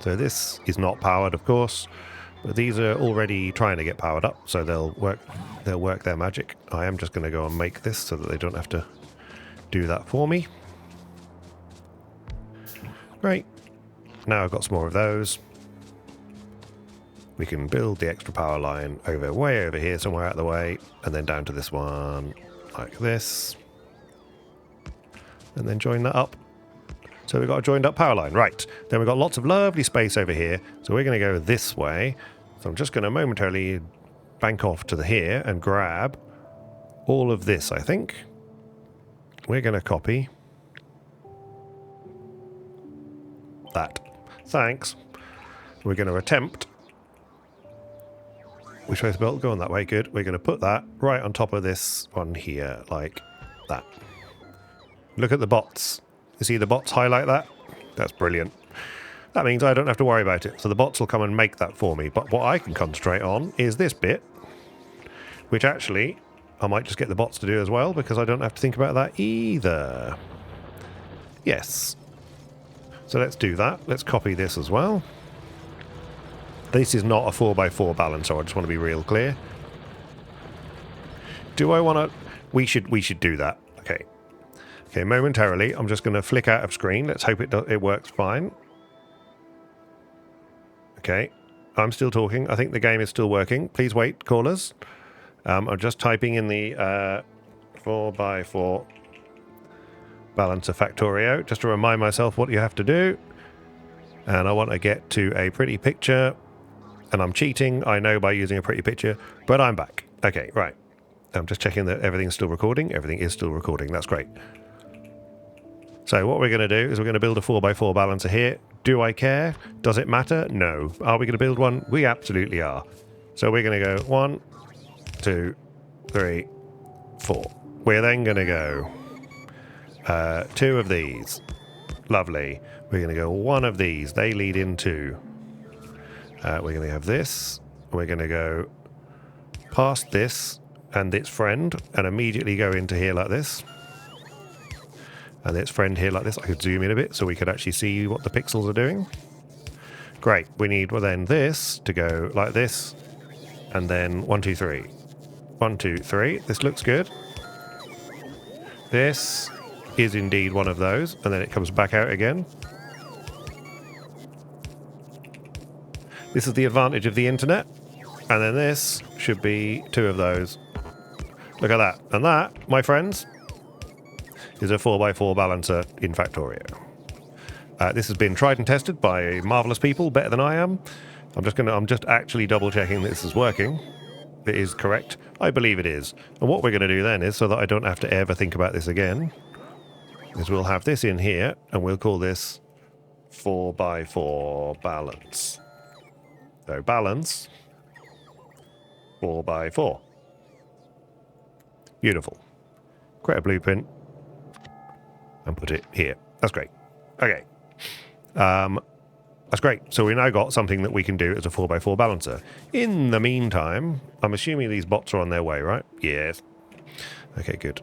So this is not powered, of course, but these are already trying to get powered up, so they'll work their magic. I am just going to go and make this so that they don't have to do that for me. Great. Now I've got some more of those. We can build the extra power line way over here, somewhere out of the way, and then down to this one, like this. And then join that up. So we've got a joined up power line. Right. Then we've got lots of lovely space over here. So we're going to go this way. So I'm just going to momentarily bank off to the here and grab all of this, I think. We're going to copy that. Thanks. We're going to attempt... Which way's built? Going that way. Good. We're going to put that right on top of this one here, like that. Look at the bots. You see the bots highlight that? That's brilliant. That means I don't have to worry about it. So the bots will come and make that for me. But what I can concentrate on is this bit, which actually I might just get the bots to do as well, because I don't have to think about that either. Yes. So let's do that. Let's copy this as well. This is not a 4x4 balancer, I just want to be real clear. Do I want to... We should do that. Okay. Okay, momentarily, I'm just going to flick out of screen. Let's hope it works fine. Okay. I'm still talking. I think the game is still working. Please wait, callers. I'm just typing in the 4x4 balancer Factorio, just to remind myself what you have to do. And I want to get to a pretty picture. And I'm cheating, I know, by using a pretty picture, but I'm back. Okay, right. I'm just checking that everything's still recording. Everything is still recording. That's great. So what we're going to do is we're going to build a 4x4 balancer here. Do I care? Does it matter? No. Are we going to build one? We absolutely are. So we're going to go 1, 2, 3, 4. We're then going to go 2 of these. Lovely. We're going to go 1 of these. They lead into... we're going to have this. We're going to go past this and its friend and immediately go into here like this. And its friend here like this. I could zoom in a bit so we could actually see what the pixels are doing. Great. We need, well, then this to go like this. And then 1, 2, 3. 1, 2, 3. This looks good. This is indeed one of those. And then it comes back out again. This is the advantage of the internet. And then this should be 2 of those. Look at that. And that, my friends, is a 4x4 balancer in Factorio. This has been tried and tested by marvellous people, better than I am. I'm just actually double checking this is working. It is correct. I believe it is. And what we're going to do then is, so that I don't have to ever think about this again, is we'll have this in here and we'll call this 4x4 balance. So balance 4x4. Beautiful. Create a blueprint and put it here. That's great. Okay. That's great. So we now got something that we can do as a 4x4 balancer. In the meantime, I'm assuming these bots are on their way, right? Yes. Okay, good.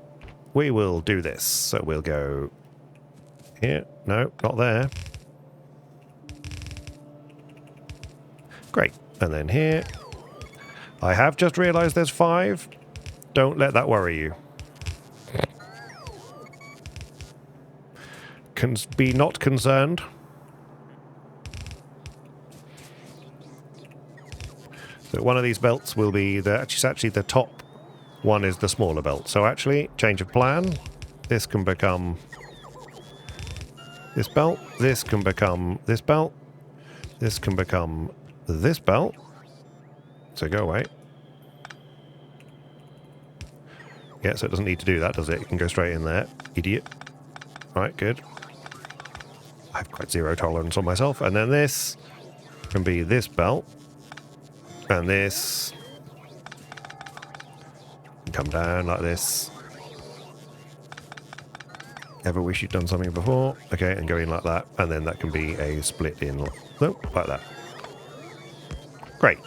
We will do this. So we'll go here. No, not there. Great. And then here. I have just realized there's 5. Don't let that worry you. Be not concerned. So one of these belts will be actually the top one is the smaller belt. So actually, change of plan. This can become this belt. This can become this belt. This can become this belt. So go away. Yeah, so it doesn't need to do that, does it? It can go straight in there. Idiot. Right, good. I have quite zero tolerance on myself. And then this can be this belt. And this can come down like this. Ever wish you'd done something before? Okay, and go in like that. And then that can be a split in, like that. Great.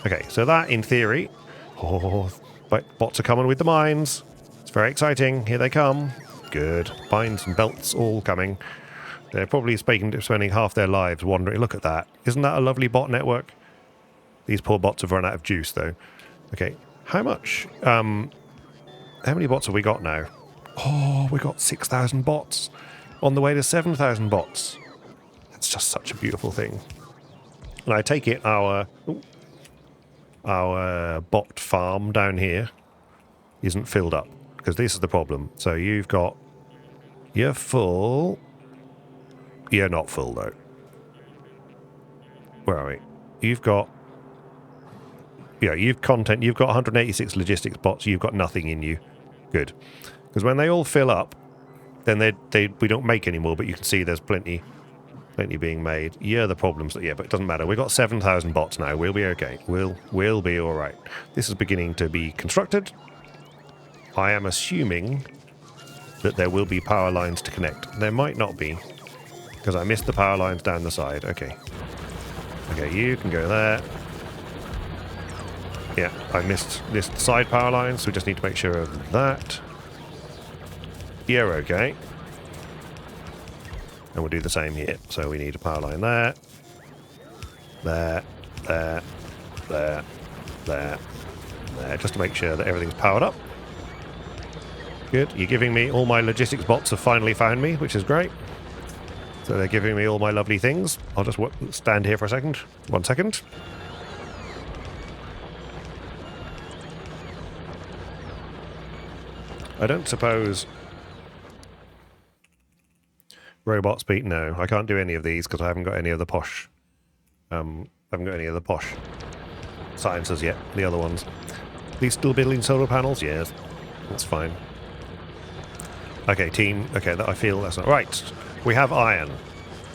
Okay, so that, in theory... Oh, bots are coming with the mines. It's very exciting. Here they come. Good. Mines and belts all coming. They're probably spending half their lives wandering. Look at that. Isn't that a lovely bot network? These poor bots have run out of juice, though. Okay. How much? How many bots have we got now? Oh, we got 6,000 bots. On the way to 7,000 bots. It's just such a beautiful thing. And I take it our bot farm down here isn't filled up, because this is the problem. So you've got... You're full. You're not full, though. Where are we? You've got... Yeah, you've got 186 logistics bots. You've got nothing in you. Good. Because when they all fill up, then we don't make any more, but you can see there's plenty being made. Yeah, the problems. Yeah, but it doesn't matter. We've got 7,000 bots now. We'll be okay. We'll be all right. This is beginning to be constructed. I am assuming that there will be power lines to connect. There might not be, because I missed the power lines down the side. Okay. Okay, you can go there. Yeah, I missed this side power line, so we just need to make sure of that. You're okay. And we'll do the same here. So we need a power line there. There. There. There. There. There. Just to make sure that everything's powered up. Good. You're giving me... all my logistics bots have finally found me, which is great. So they're giving me all my lovely things. I'll just stand here for a second. 1 second. I don't suppose... robot speed? No, I can't do any of these because I haven't got any of the posh... haven't got any of the posh sciences yet, the other ones. These still building solar panels? Yes, that's fine. Okay, team. Okay, I feel that's not... right, we have iron.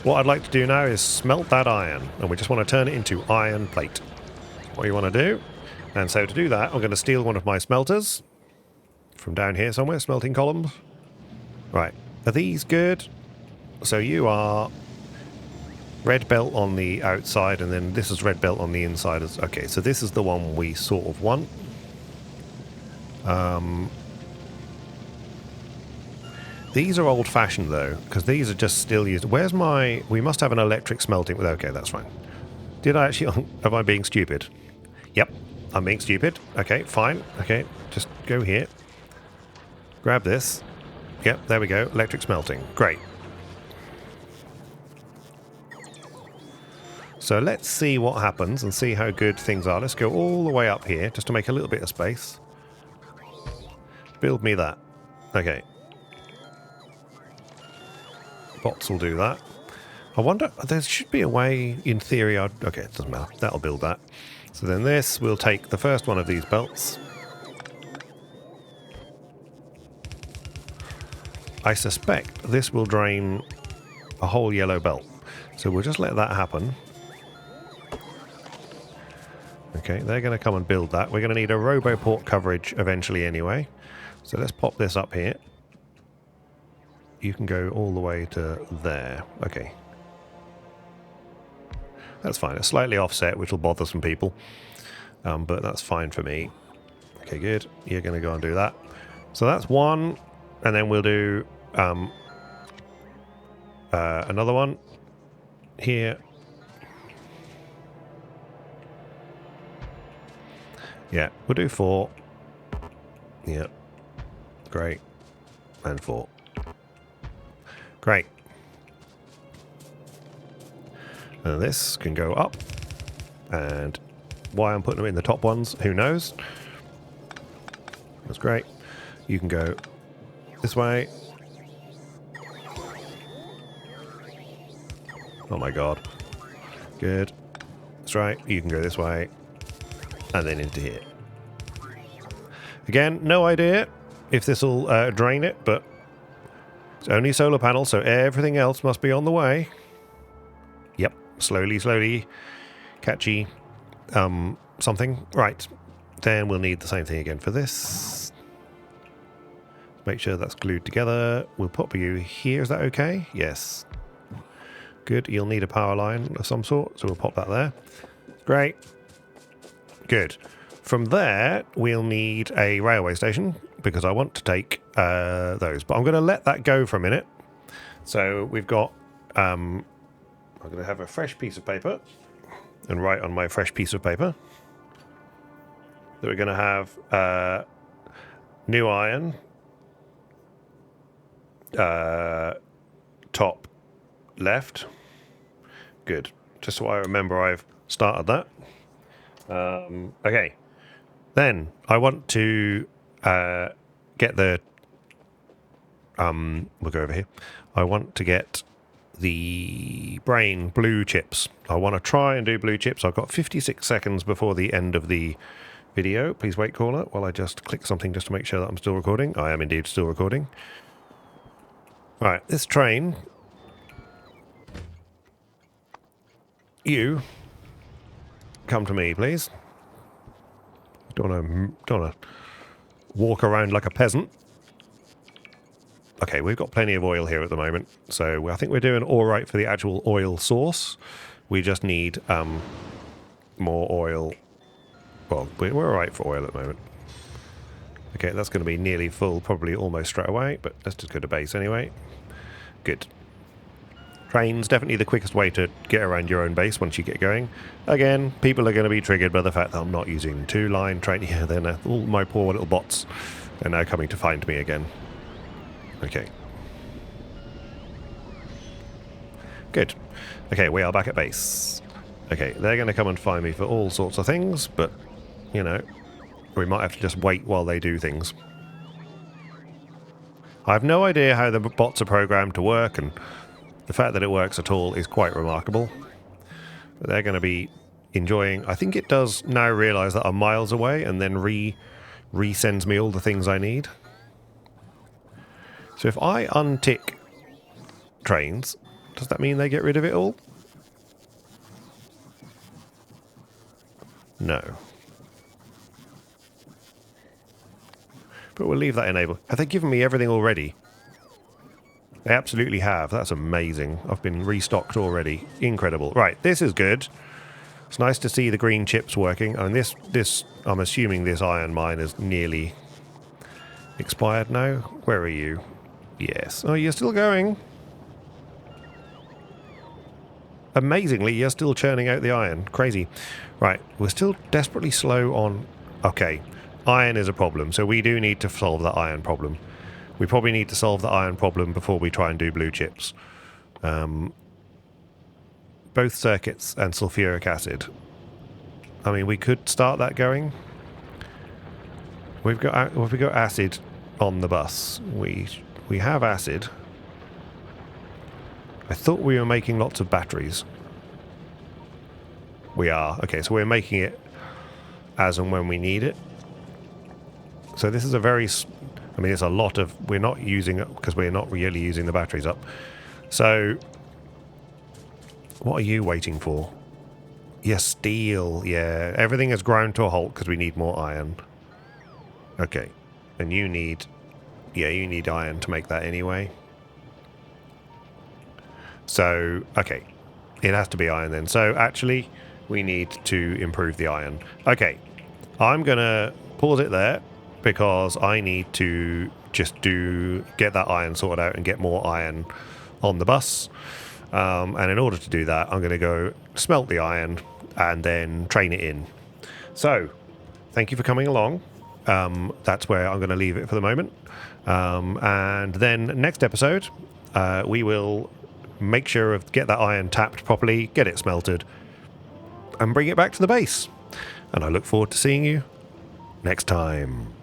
What I'd like to do now is smelt that iron, and we just want to turn it into iron plate. What you want to do. And so to do that, I'm going to steal one of my smelters from down here somewhere, smelting columns. Right, are these good? So you are red belt on the outside, and then this is red belt on the inside. Okay, so this is the one we sort of want. These are old-fashioned, though, because these are just still used. Where's my... we must have an electric smelting... okay, that's fine. Did I actually... am I being stupid? Yep, I'm being stupid. Okay, fine. Okay, just go here. Grab this. Yep, there we go. Electric smelting. Great. So let's see what happens and see how good things are. Let's go all the way up here, just to make a little bit of space. Build me that. Okay. Bots will do that. I wonder, there should be a way, in theory, okay, it doesn't matter. That'll build that. So then this, we'll take the first one of these belts. I suspect this will drain a whole yellow belt. So we'll just let that happen. Okay, they're going to come and build that. We're going to need a roboport coverage eventually anyway. So let's pop this up here. You can go all the way to there. Okay. That's fine. It's slightly offset, which will bother some people. But that's fine for me. Okay, good. You're going to go and do that. So that's one. And then we'll do another one here. Yeah, we'll do 4. Yeah. Great. And 4. Great. And this can go up. And why I'm putting them in the top ones, who knows? That's great. You can go this way. Oh my god. Good. That's right. You can go this way. And then into here. Again, no idea if this will drain it, but it's only solar panels, so everything else must be on the way. Yep. Slowly, slowly. Catchy. Something. Right. Then we'll need the same thing again for this. Make sure that's glued together. We'll pop you here. Is that okay? Yes. Good. You'll need a power line of some sort, so we'll pop that there. Great. Good. From there, we'll need a railway station, because I want to take those. But I'm going to let that go for a minute. So we've got... I'm going to have a fresh piece of paper and write on my fresh piece of paper that we're going to have new iron, top left. Good. Just so I remember I've started that. Okay. Then I want to get the... we'll go over here. I want to get the brain blue chips. I want to try and do blue chips. I've got 56 seconds before the end of the video. Please wait, caller, while I just click something just to make sure that I'm still recording. I am indeed still recording. Right, this train... You... come to me, please. Don't want to walk around like a peasant. Okay, we've got plenty of oil here at the moment, so I think we're doing all right for the actual oil source. We just need more oil Well, we're all right for oil at the moment. Okay, that's going to be nearly full, probably almost straight away, but let's just go to base anyway. Good. Train's definitely the quickest way to get around your own base once you get going. Again, people are going to be triggered by the fact that I'm not using two-line train. Yeah, then all my poor little bots are now coming to find me again. Okay. Good. Okay, we are back at base. Okay, they're going to come and find me for all sorts of things, but, you know, we might have to just wait while they do things. I have no idea how the bots are programmed to work, and the fact that it works at all is quite remarkable. But they're going to be enjoying... I think it does now realise that I'm miles away and then resends me all the things I need. So if I untick trains, does that mean they get rid of it all? No. But we'll leave that enabled. Have they given me everything already? They absolutely have. That's amazing. I've been restocked already. Incredible. Right, this is good. It's nice to see the green chips working. And this I'm assuming this iron mine is nearly expired now. Where are you? Yes. Oh, you're still going. Amazingly, you're still churning out the iron. Crazy. Right, we're still desperately slow on... Okay, iron is a problem, so we do need to solve that iron problem. We probably need to solve the iron problem before we try and do blue chips. Both circuits and sulfuric acid. I mean, we could start that going. We've got acid on the bus. We have acid. I thought we were making lots of batteries. We are. Okay, so we're making it as and when we need it. So this is a very... I mean, it's a lot of... We're not using it because we're not really using the batteries up. So, what are you waiting for? Yes, steel. Yeah, everything has ground to a halt because we need more iron. Okay, and you need... Yeah, you need iron to make that anyway. So, okay, it has to be iron then. So, actually, we need to improve the iron. Okay, I'm going to pause it there because I need to just get that iron sorted out and get more iron on the bus. And in order to do that, I'm going to go smelt the iron and then train it in. So, thank you for coming along. That's where I'm going to leave it for the moment. And then next episode, we will make sure of get that iron tapped properly, get it smelted, and bring it back to the base. And I look forward to seeing you next time.